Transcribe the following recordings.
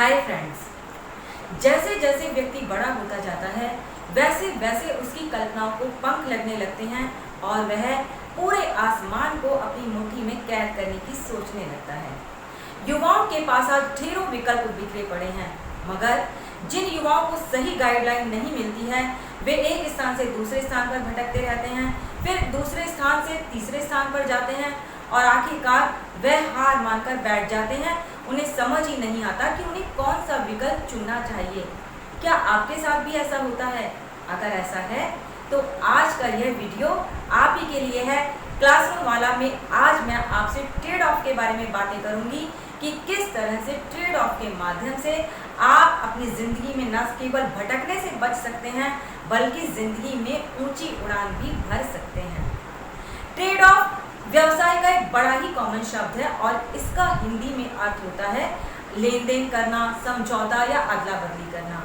Hi friends, जैसे जैसे व्यक्ति बड़ा होता जाता है वैसे वैसे उसकी कल्पनाओं को पंख लगने लगते हैं और वह पूरे आसमान को अपनी मुट्ठी में कैद करने की सोचने लगता है। युवाओं के पास आज ढेरों विकल्प बिखरे पड़े हैं, मगर जिन युवाओं को सही गाइडलाइन नहीं मिलती है वे एक स्थान से दूसरे स्थान पर भटकते रहते हैं, फिर दूसरे स्थान से तीसरे स्थान पर जाते हैं और आखिरकार वह हार मानकर बैठ जाते हैं। उन्हें समझ ही नहीं आता कि उन्हें कौन सा विकल्प चुनना चाहिए। क्या आपके साथ भी ऐसा होता है? अगर ऐसा है तो आज का यह वीडियो आप ही के लिए है। क्लासरूम वाला में आज मैं आपसे ट्रेड ऑफ के बारे में बातें करूंगी कि किस तरह से ट्रेड ऑफ के माध्यम से आप अपनी ज़िंदगी में न केवल भटकने से बच सकते हैं बल्कि ज़िंदगी में ऊंची उड़ान भी भर सकते हैं। ट्रेड ऑफ व्यवसाय का एक बड़ा ही कॉमन शब्द है और इसका हिंदी में अर्थ होता है लेन देन करना, समझौता या अदला बदली करना।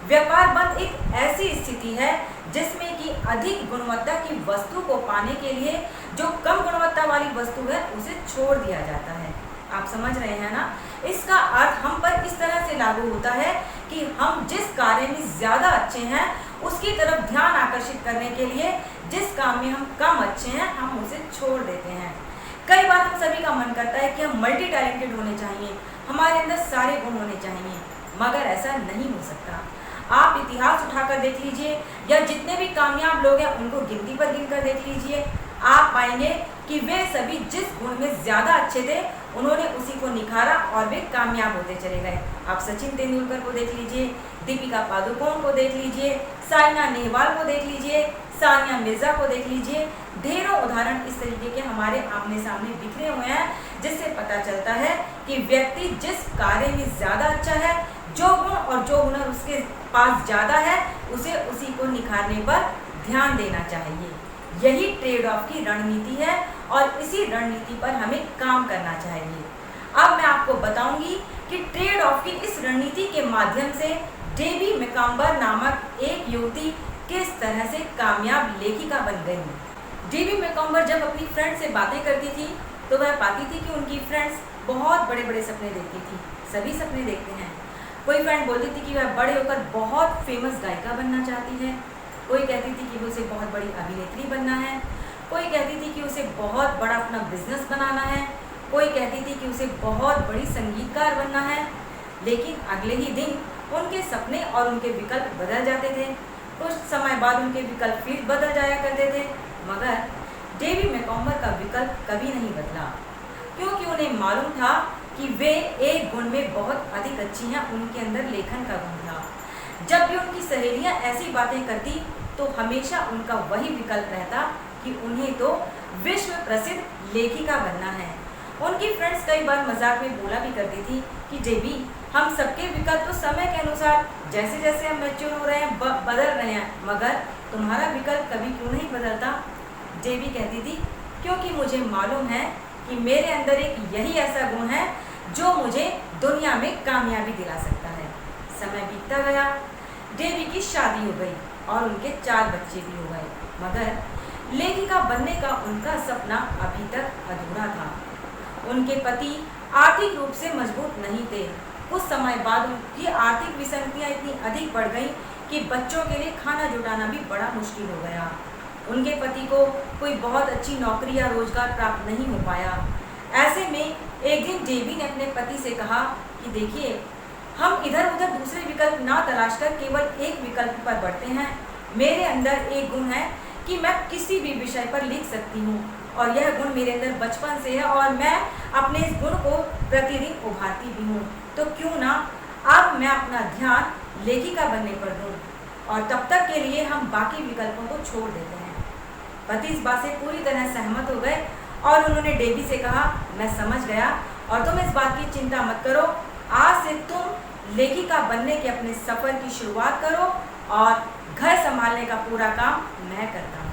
व्यापार बंद एक ऐसी स्थिति है जिसमें कि अधिक गुणवत्ता की वस्तु को पाने के लिए जो कम गुणवत्ता वाली वस्तु है उसे छोड़ दिया जाता है। आप समझ रहे हैं ना? इसका अर्थ हम पर इस तरह से लागू होता है कि हम जिस कार्य में ज़्यादा अच्छे हैं उसकी तरफ ध्यान आकर्षित करने के लिए जिस काम में हम कम अच्छे हैं हम उसे छोड़ देते हैं। कई बार हम सभी का मन करता है कि हम मल्टी टैलेंटेड होने चाहिए, हमारे अंदर सारे गुण होने चाहिए, मगर ऐसा नहीं हो सकता। आप इतिहास उठाकर देख लीजिए या जितने भी कामयाब लोग हैं उनको गिनती पर गिनकर देख लीजिए, आप पाएंगे कि वे सभी जिस गुण में ज़्यादा अच्छे थे उन्होंने उसी को निखारा और वे कामयाब होते चले गए। आप सचिन तेंदुलकर को देख लीजिए, दीपिका पादुकोण को देख लीजिए, साइना नेहवाल को देख लीजिए, सानिया मिर्जा को देख लीजिए। ढेरों उदाहरण इस तरीके के हमारे आमने सामने बिखरे हुए हैं जिससे पता चलता है कि व्यक्ति जिस कार्य में ज़्यादा अच्छा है, जो गुण और जो हुनर उसके पास ज़्यादा है उसे उसी को निखारने पर ध्यान देना चाहिए। यही ट्रेड ऑफ की रणनीति है और इसी रणनीति पर हमें काम करना चाहिए। अब मैं आपको बताऊंगी कि ट्रेड ऑफ की इस रणनीति के माध्यम से डेबी मैकम्बर नामक एक युवती किस तरह से कामयाब लेखिका बन गई। डेबी मैकम्बर जब अपनी फ्रेंड से बातें करती थी तो वह पाती थी कि उनकी फ्रेंड्स बहुत बड़े बड़े सपने देखती थी। सभी सपने देखते हैं। कोई फ्रेंड बोलती थी कि वह बड़े होकर बहुत फेमस गायिका बनना चाहती है, कोई कहती थी कि उसे बहुत बड़ी अभिनेत्री बनना है, कोई कहती थी कि उसे बहुत बड़ा अपना बिजनेस बनाना है, कोई कहती थी कि उसे बहुत बड़ी संगीतकार बनना है। लेकिन अगले ही दिन उनके सपने और उनके विकल्प बदल जाते थे। कुछ समय बाद उनके विकल्प फिर बदल जाया करते थे, मगर डेबी मैकम्बर का विकल्प कभी नहीं बदला, क्योंकि उन्हें मालूम था कि वे एक गुण में बहुत अधिक अच्छी हैं। उनके अंदर लेखन का गुण था। जब भी उनकी सहेलियां ऐसी बातें करती तो हमेशा उनका वही विकल्प रहता कि उन्हें तो विश्व प्रसिद्ध लेखिका बनना है। उनकी फ्रेंड्स कई बार मजाक में बोला भी करती थी कि डेबी, हम सबके विकल्प तो समय के अनुसार जैसे जैसे हम मैच्योर हो रहे हैं बदल रहे हैं, मगर तुम्हारा विकल्प कभी क्यों नहीं बदलता? डेबी कहती थी, क्योंकि मुझे मालूम है कि मेरे अंदर एक यही ऐसा गुण है जो मुझे दुनिया में कामयाबी दिला सकता है। समय बीतता गया, डेबी की शादी हो गई और उनके 4 बच्चे भी हो गए, मगर लेखिका बनने का उनका सपना अभी तक अधूरा था। उनके पति आर्थिक रूप से मजबूत नहीं थे। कुछ समय बाद उनकी आर्थिक विसंगतियाँ इतनी अधिक बढ़ गई कि बच्चों के लिए खाना जुटाना भी बड़ा मुश्किल हो गया। उनके पति को कोई बहुत अच्छी नौकरी या रोजगार प्राप्त नहीं हो पाया। ऐसे में एक दिन डेबी ने अपने पति से कहा कि देखिए, हम इधर उधर दूसरे विकल्प ना तलाश कर केवल एक विकल्प पर बढ़ते हैं। मेरे अंदर एक गुण है कि मैं किसी भी विषय पर लिख सकती हूँ और यह गुण मेरे अंदर बचपन से है और मैं अपने इस गुण को प्रतिदिन उभारती भी हूँ। तो क्यों ना अब मैं अपना ध्यान लेखिका बनने पर दूँ और तब तक के लिए हम बाकी विकल्पों को छोड़ देते हैं। पति इस बात से पूरी तरह सहमत हो गए और उन्होंने डेबी से कहा, मैं समझ गया और तुम इस बात की चिंता मत करो, आज से तुम लेखिका बनने के अपने सफ़र की शुरुआत करो और घर संभालने का पूरा काम मैं करता हूँ।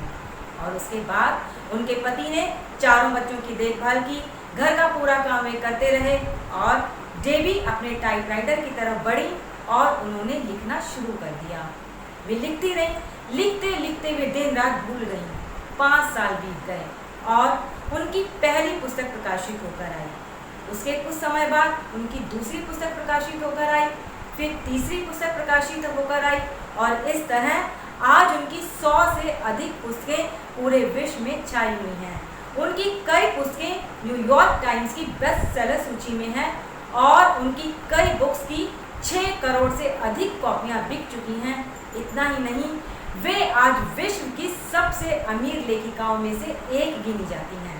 और उसके बाद उनके पति ने 4 बच्चों की देखभाल की, घर का पूरा काम वे करते रहे और डेबी अपने टाइपराइटर की तरफ बढ़ी और उन्होंने लिखना शुरू कर दिया। वे लिखती रहीं, लिखते लिखते वे दिन रात भूल गईं। 5 साल बीत गए और उनकी पहली पुस्तक प्रकाशित होकर आई। उसके कुछ समय बाद उनकी दूसरी पुस्तक प्रकाशित होकर आई, फिर तीसरी पुस्तक प्रकाशित होकर आई और इस तरह आज उनकी 100 से अधिक पुस्तकें पूरे विश्व में छाई हुई हैं। उनकी कई पुस्तकें न्यूयॉर्क टाइम्स की बेस्ट सेलर सूची में हैं और उनकी कई बुक्स की 6 करोड़ से अधिक कॉपियां बिक चुकी हैं। इतना ही नहीं, वे आज विश्व की सबसे अमीर लेखिकाओं में से एक गिनी जाती हैं।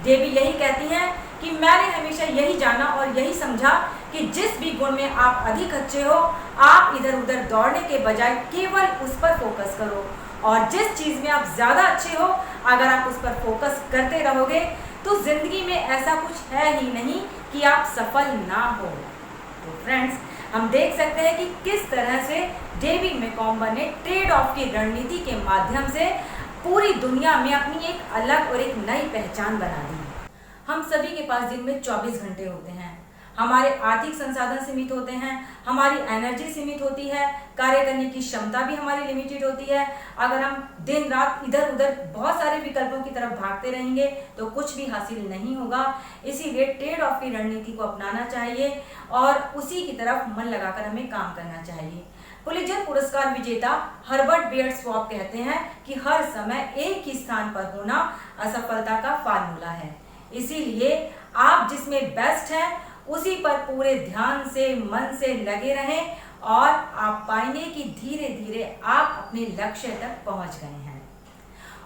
डेबी यही कहती हैं कि मैंने हमेशा यही जाना और यही समझा कि जिस भी गुण में आप अधिक अच्छे हो, आप इधर उधर दौड़ने के बजाय केवल उस पर फोकस करो, और जिस चीज़ में आप ज़्यादा अच्छे हो, अगर आप उस पर फोकस करते रहोगे तो ज़िंदगी में ऐसा कुछ है ही नहीं कि आप सफल ना हो। तो फ्रेंड्स, हम देख सकते हैं कि किस तरह से डेविड मैकॉम्बर ने ट्रेड ऑफ की रणनीति के माध्यम से पूरी दुनिया में अपनी एक अलग और एक नई पहचान बना दी। हम सभी के पास दिन में 24 घंटे होते हैं। हमारे आर्थिक संसाधन सीमित होते हैं, हमारी एनर्जी सीमित होती है, कार्य करने की क्षमता भी हमारी लिमिटेड होती है। अगर हम दिन रात इधर उधर बहुत सारे विकल्पों की तरफ भागते रहेंगे तो कुछ भी हासिल नहीं होगा। इसीलिए ट्रेड ऑफ की रणनीति को अपनाना चाहिए और उसी की तरफ मन लगाकर हमें काम करना चाहिए। पुलित्जर पुरस्कार विजेता हर्बर्ट बेयर स्वॉप कहते हैं कि हर समय एक ही स्थान पर होना असफलता का फार्मूला है। इसीलिए आप जिसमें बेस्ट हैं उसी पर पूरे ध्यान से, मन से लगे रहें और आप पाएंगे कि धीरे धीरे आप अपने लक्ष्य तक पहुंच गए हैं।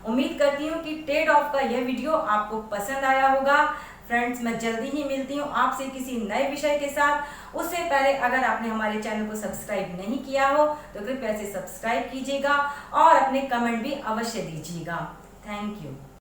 उम्मीद करती हूँ कि ट्रेड ऑफ का यह वीडियो आपको पसंद आया होगा। फ्रेंड्स, मैं जल्दी ही मिलती हूँ आपसे किसी नए विषय के साथ। उससे पहले अगर आपने हमारे चैनल को सब्सक्राइब नहीं किया हो तो कृपया से सब्सक्राइब कीजिएगा और अपने कमेंट भी अवश्य दीजिएगा। Thank you.